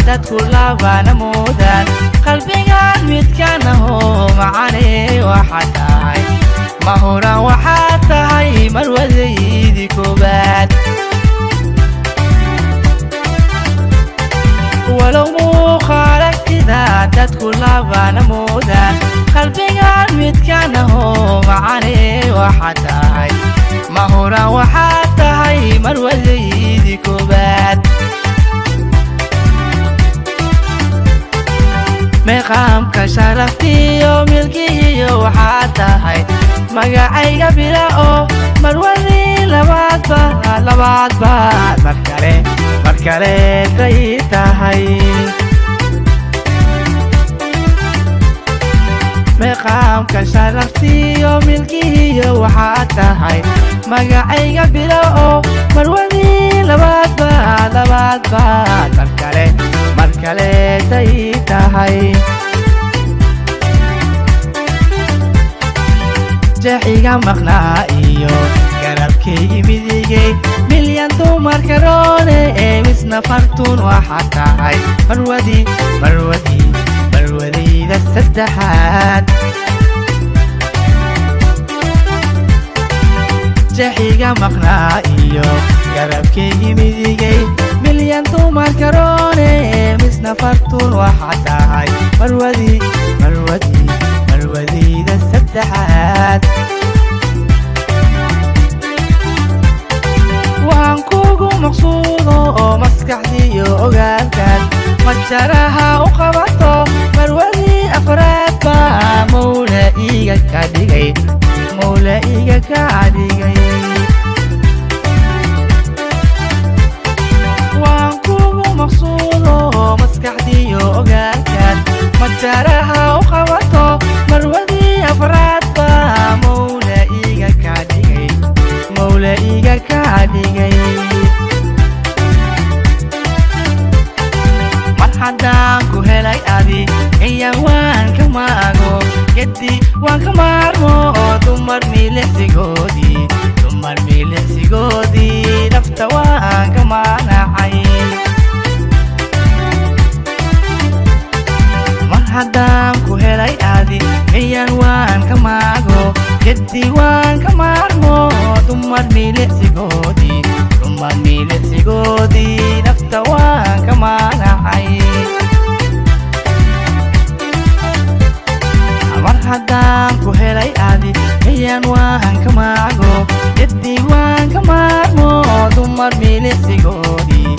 dadku laabana moodaan qalbigaan midkana hoo macaaney waxaad tahay mahuraan waxaad tahay marwadaydi koobaad walow muuqaalagtida dadku laabana moodaan qalbigaan midkana hoo macaaney waxaad tahay mahuraan waxaad tahay marwadaydi koobaad meeqaamka sharaftiyo milkiyo waxaad tahay magacayga bila oo marwadii labaad baad markale tay tahay meeqaamka sharaftiyo milkiyo waxaad tahay magacayga bila oo marwadii labaad baad markale tay tahay jeexiga maqnaa iyo garabkaygi midigay milyan dumarka roone ee misna fartuun waxaad tahay marwadayda saddexaad jeexiga maqnaa iyo garabkaygi midigay milyan dumarka roone ee misna fartuun waxaad tahay marwadayda saddexaad waan kugu maqsuudo oo maskaxdiyo ogaalkaad majaraha u qabato marwadii afraad baa mawla iga ka dhigay waan kugu maqsuudo oo maskaxdiyo ogaalkaad majaraha u qabato marwadii afraad baa mawla iga ka dhigay mar haddaan ku helay adi iyan waan ka maago gedi waan ka maarmo oo dumar milicsigoodii nafta waan ka maanacay mar haddaan ku helay adi iyan waan ka maago gedi waan ka maarmo dumar milicsigoodii nafta waan ka maanacay mar haddaan ku helay adi iyan waan ka maago gedi waan ka maarmo dumar milicsigoodii